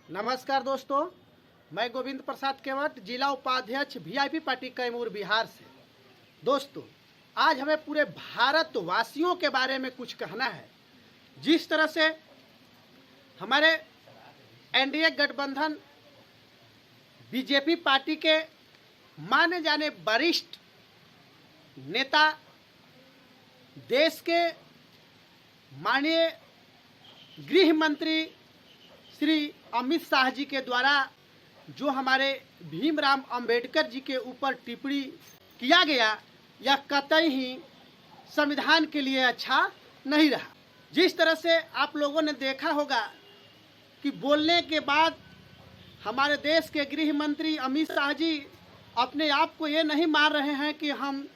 नमस्कार दोस्तों, मैं गोविंद प्रसाद केवट, जिला उपाध्यक्ष वीआईपी पार्टी कैमूर बिहार से। दोस्तों, आज हमें पूरे भारतवासियों के बारे में कुछ कहना है। जिस तरह से हमारे एनडीए गठबंधन बीजेपी पार्टी के माने जाने वरिष्ठ नेता, देश के माननीय गृह मंत्री श्री अमित शाह जी के द्वारा जो हमारे भीमराव अंबेडकर जी के ऊपर टिप्पणी किया गया, यह कतई ही संविधान के लिए अच्छा नहीं रहा। जिस तरह से आप लोगों ने देखा होगा कि बोलने के बाद हमारे देश के गृह मंत्री अमित शाह जी अपने आप को ये नहीं मान रहे हैं कि हम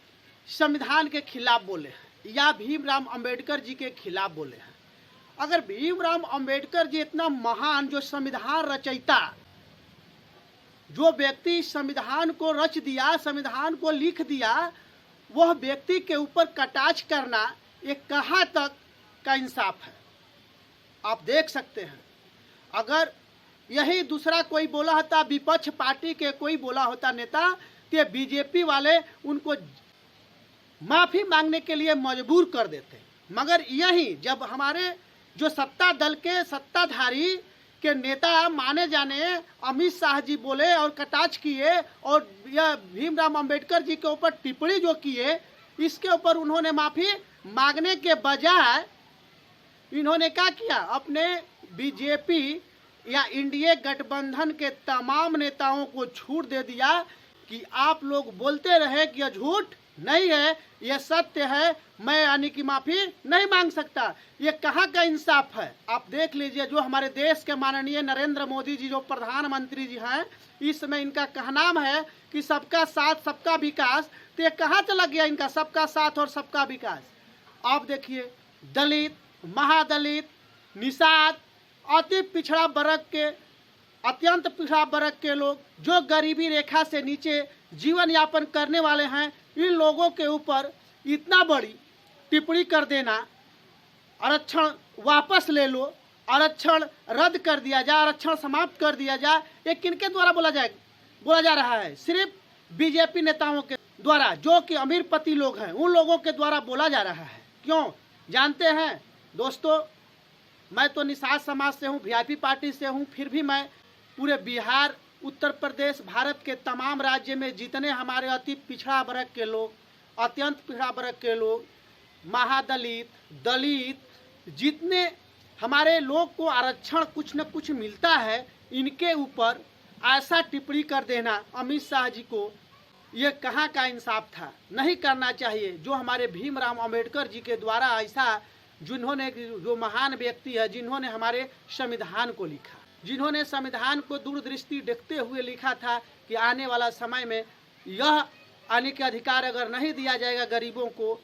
संविधान के खिलाफ बोले हैं या भीमराव अंबेडकर जी के खिलाफ बोले हैं। अगर भीमराव अंबेडकर जी इतना महान जो संविधान रचयिता, जो व्यक्ति संविधान को रच दिया, संविधान को लिख दिया, वह व्यक्ति के ऊपर कटाक्ष करना ये कहाँ तक का इंसाफ है? आप देख सकते हैं। अगर यही दूसरा कोई बोला होता, विपक्ष पार्टी के कोई बोला होता नेता, तो बीजेपी वाले उनको माफी मांगने के लिए मजबूर कर देते। मगर यही जब हमारे जो सत्ता दल के सत्ताधारी के नेता माने जाने अमित शाह जी बोले और कटाक्ष किए और यह भीमराव अंबेडकर जी के ऊपर टिप्पणी जो किए, इसके ऊपर उन्होंने माफी मांगने के बजाय इन्होंने क्या किया? अपने बीजेपी या इंडिया गठबंधन के तमाम नेताओं को छूट दे दिया कि आप लोग बोलते रहे कि यह झूठ नहीं है, यह सत्य है, मैं यानी कि माफी नहीं मांग सकता। ये कहाँ का इंसाफ है? आप देख लीजिए, जो हमारे देश के माननीय नरेंद्र मोदी जी जो प्रधानमंत्री जी हैं, इस समय इनका कहनाम है कि सबका साथ सबका विकास, तो ये कहाँ चला गया इनका सबका साथ और सबका विकास? आप देखिए, दलित, महादलित, निषाद, अति पिछड़ा वर्ग के, अत्यंत पिछड़ा वर्ग के लोग जो गरीबी रेखा से नीचे जीवन यापन करने वाले हैं, इन लोगों के ऊपर इतना बड़ी टिप्पणी कर देना, आरक्षण वापस ले लो, आरक्षण रद्द कर दिया जाए, आरक्षण समाप्त कर दिया जाए, ये किनके द्वारा बोला जा रहा है? सिर्फ बीजेपी नेताओं के द्वारा, जो कि अमीरपति लोग हैं, उन लोगों के द्वारा बोला जा रहा है। क्यों जानते हैं दोस्तों? मैं तो निषाद समाज से हूँ, वीआईपी पार्टी से हूँ, फिर भी मैं पूरे बिहार, उत्तर प्रदेश, भारत के तमाम राज्य में जितने हमारे अति पिछड़ा वर्ग के लोग, अत्यंत पिछड़ा वर्ग के लोग, महादलित, दलित, जितने हमारे लोग को आरक्षण कुछ न कुछ मिलता है, इनके ऊपर ऐसा टिप्पणी कर देना अमित शाह जी को, ये कहाँ का इंसाफ था? नहीं करना चाहिए। जो हमारे भीमराव अंबेडकर जी के द्वारा ऐसा, जिन्होंने, जो महान व्यक्ति है, जिन्होंने हमारे संविधान को लिखा, जिन्होंने संविधान को दूरदृष्टि देखते हुए लिखा था कि आने वाला समय में यह आने के अधिकार अगर नहीं दिया जाएगा गरीबों को,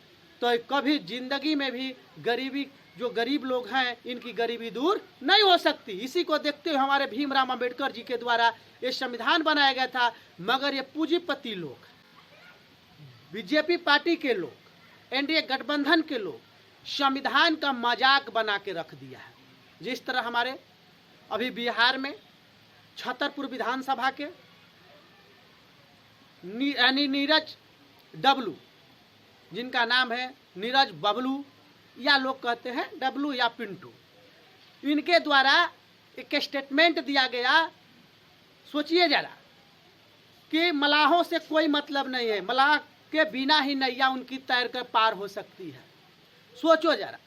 तो कभी जिंदगी में भी गरीबी, जो गरीब लोग हैं, इनकी गरीबी दूर नहीं हो सकती। इसी को देखते हुए हमारे भीमराव अंबेडकर जी के द्वारा ये संविधान बनाया गया था। मगर ये पूंजीपति लोग, बीजेपी पार्टी के लोग, एनडीए गठबंधन के लोग संविधान का मजाक बना के रख दिया है। जिस तरह हमारे अभी बिहार में छतरपुर विधानसभा के यानी नीरज डब्लू, जिनका नाम है नीरज बबलू, या लोग कहते हैं डब्लू या पिंटू, इनके द्वारा एक स्टेटमेंट दिया गया। सोचिए जरा कि मलाहों से कोई मतलब नहीं है, मलाह के बिना ही नैया उनकी तैर कर पार हो सकती है। सोचो जरा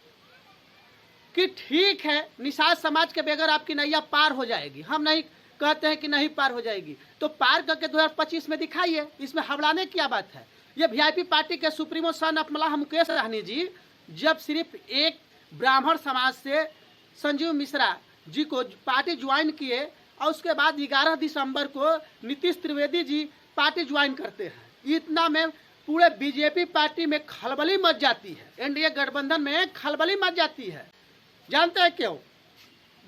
कि ठीक है, निषाद समाज के बगैर आपकी नैया पार हो जाएगी, हम नहीं कहते हैं कि नहीं पार हो जाएगी, तो पार करके 2025 में दिखाइए। इसमें हवड़ाने की क्या बात है? ये वीआईपी पार्टी के सुप्रीमो सन ऑफ मलाह मुकेश सहनी जी जब सिर्फ एक ब्राह्मण समाज से संजीव मिश्रा जी को पार्टी ज्वाइन किए, और उसके बाद 11 दिसंबर को नीतीश त्रिवेदी जी पार्टी ज्वाइन करते हैं, इतना में पूरे बीजेपी पार्टी में खलबली मच जाती है, एनडीए गठबंधन में खलबली मच जाती है। जानते हैं क्यों?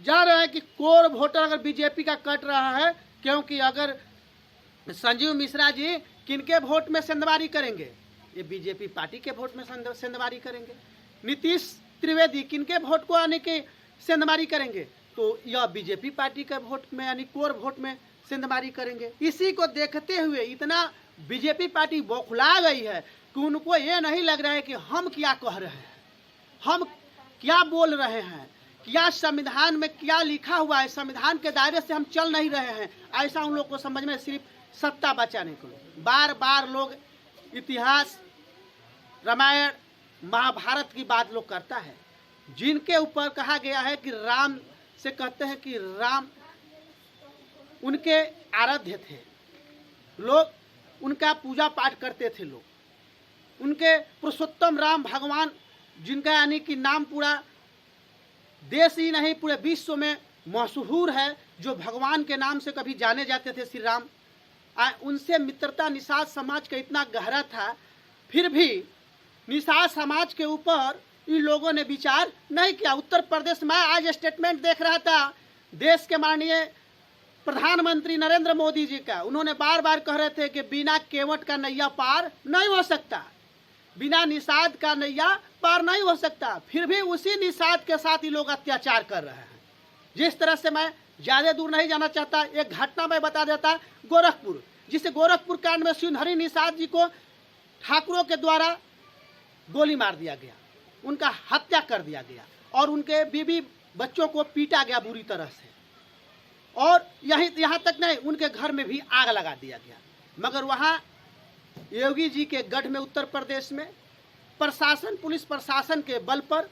जान रहे हैं कि कोर वोटर अगर बीजेपी का कट रहा है, क्योंकि अगर संजीव मिश्रा जी किनके वोट में सेंधमारी करेंगे? ये बीजेपी पार्टी के वोट में सेंधमारी करेंगे। नीतीश त्रिवेदी किनके वोट को आने की सेंधमारी करेंगे? तो यह बीजेपी पार्टी के वोट में यानी कोर वोट में सिंधमारी करेंगे। इसी को देखते हुए इतना बीजेपी पार्टी बौखला गई है कि उनको ये नहीं लग रहा है कि हम क्या कह रहे हैं, हम क्या बोल रहे हैं, क्या संविधान में क्या लिखा हुआ है, संविधान के दायरे से हम चल नहीं रहे हैं। ऐसा उन लोग को समझ में सिर्फ सत्ता बचाने को बार बार लोग इतिहास, रामायण, महाभारत की बात लोग करता है, जिनके ऊपर कहा गया है कि राम से कहते हैं कि राम उनके आराध्य थे, लोग उनका पूजा पाठ करते थे, लोग उनके पुरुषोत्तम राम भगवान जिनका यानी कि नाम पूरा देश ही नहीं पूरे विश्व में मशहूर है, जो भगवान के नाम से कभी जाने जाते थे श्री राम, उनसे मित्रता निषाद समाज का इतना गहरा था, फिर भी निषाद समाज के ऊपर इन लोगों ने विचार नहीं किया। उत्तर प्रदेश में आज स्टेटमेंट देख रहा था देश के माननीय प्रधानमंत्री नरेंद्र मोदी जी का, उन्होंने बार बार कह रहे थे कि बिना केवट का नैया पार नहीं हो सकता, बिना निषाद का नैया पार नहीं हो सकता। फिर भी उसी निषाद के साथ ये लोग अत्याचार कर रहे हैं। जिस तरह से, मैं ज़्यादा दूर नहीं जाना चाहता, एक घटना मैं बता देता, गोरखपुर, जिसे गोरखपुर कांड में सिंधरी निषाद जी को ठाकुरों के द्वारा गोली मार दिया गया, उनका हत्या कर दिया गया और उनके बीवी बच्चों को पीटा गया बुरी तरह से, और यहाँ तक नहीं, उनके घर में भी आग लगा दिया गया। मगर वहाँ योगी जी के गढ़ में उत्तर प्रदेश में प्रशासन, पुलिस प्रशासन के बल पर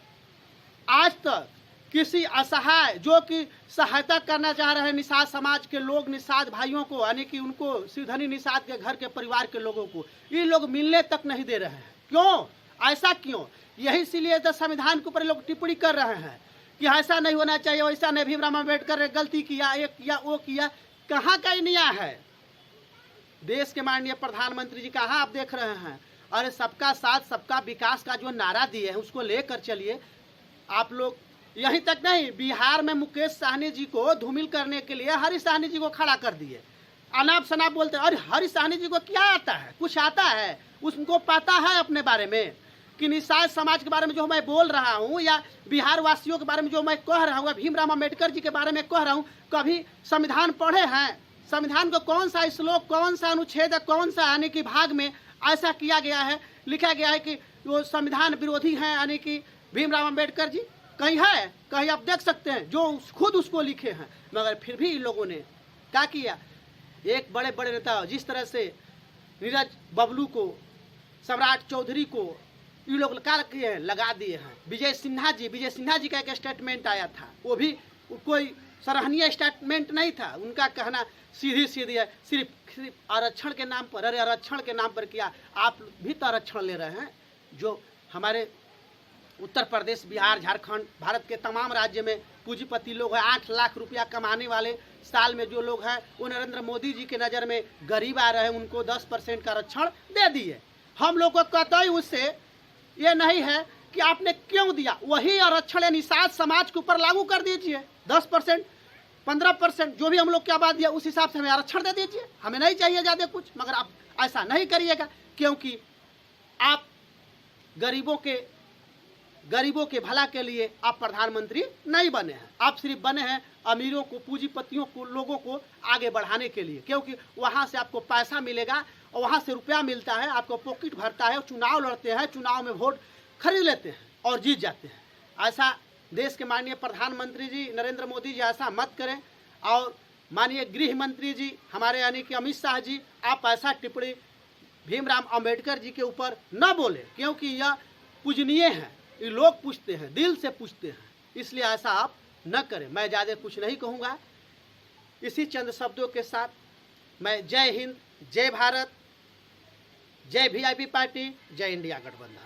आज तक किसी असहाय जो कि सहायता करना चाह रहे हैं निषाद समाज के लोग, निषाद भाइयों को, यानी कि उनको सिधनी निषाद के घर के परिवार के लोगों को, ये लोग मिलने तक नहीं दे रहे हैं। क्यों? ऐसा क्यों? यही इसीलिए तो संविधान के ऊपर लोग टिप्पणी कर रहे हैं कि ऐसा नहीं होना चाहिए, वैसा नहीं, भीमराव अम्बेडकर ने गलती किया, ये किया, वो किया। कहाँ का न्याय है? देश के माननीय प्रधानमंत्री जी कहाँ आप देख रहे हैं? अरे सबका साथ सबका विकास का जो नारा दिए हैं उसको लेकर चलिए आप लोग। यहीं तक नहीं, बिहार में मुकेश सहनी जी को धूमिल करने के लिए हरीश सहनी जी को खड़ा कर दिए, अनाप शनाप बोलते हैं। अरे हरीश सहनी जी को क्या आता है? कुछ आता है? उसको पता है अपने बारे में कि निषाद समाज के बारे में जो मैं बोल रहा हूँ, या बिहार वासियों के बारे में जो मैं कह रहा हूँ, भीमराव अम्बेडकर जी के बारे में कह रहा हूँ, कभी संविधान पढ़े हैं? संविधान को कौन सा श्लोक, कौन सा अनुच्छेद, कौन सा यानी कि भाग में ऐसा किया गया है, लिखा गया है कि वो संविधान विरोधी हैं यानी कि भीमराव अम्बेडकर जी? कहीं है? कहीं आप देख सकते हैं जो खुद उसको लिखे हैं। मगर फिर भी इन लोगों ने क्या किया? एक बड़े बड़े नेता जिस तरह से नीरज बबलू को, सम्राट चौधरी को ये लोग क्या किए हैं? लगा दिए हैं। विजय सिन्हा जी का एक स्टेटमेंट आया था, वो भी कोई सराहनीय स्टेटमेंट नहीं था। उनका कहना सीधी है, सिर्फ आरक्षण के नाम पर। अरे आरक्षण के नाम पर क्या? आप भी तो आरक्षण ले रहे हैं। जो हमारे उत्तर प्रदेश, बिहार, झारखंड, भारत के तमाम राज्य में पूंजीपति लोग हैं, 8 लाख रुपया कमाने वाले साल में जो लोग हैं, वो नरेंद्र मोदी जी के नज़र में गरीब आ रहे हैं, उनको 10% का आरक्षण दे दिए। हम लोग को कतई उससे ये नहीं है कि आपने क्यों दिया, वही आरक्षण निषाद समाज के ऊपर लागू कर दीजिए। 10%, 15% जो भी हम लोग क्या बात दिया उस हिसाब से हमें आरक्षण दे दीजिए, हमें नहीं चाहिए ज़्यादा कुछ। मगर आप ऐसा नहीं करिएगा, क्योंकि आप गरीबों के भला के लिए आप प्रधानमंत्री नहीं बने हैं। आप सिर्फ बने हैं अमीरों को, पूंजीपतियों को, लोगों को आगे बढ़ाने के लिए, क्योंकि वहाँ से आपको पैसा मिलेगा और वहाँ से रुपया मिलता है, आपको पॉकेट भरता है, चुनाव लड़ते हैं, चुनाव में वोट खरीद लेते हैं और जीत जाते हैं। ऐसा देश के माननीय प्रधानमंत्री जी नरेंद्र मोदी जी ऐसा मत करें। और माननीय गृह मंत्री जी हमारे यानी कि अमित शाह जी, आप ऐसा टिप्पणी भीमराव अम्बेडकर जी के ऊपर न बोले, क्योंकि यह पूजनीय है, ये लोग पूछते हैं, दिल से पूछते हैं, इसलिए ऐसा आप न करें। मैं ज़्यादा कुछ नहीं कहूँगा। इसी चंद शब्दों के साथ मैं जय हिंद, जय भारत, जय वीआईपी पार्टी, जय इंडिया गठबंधन।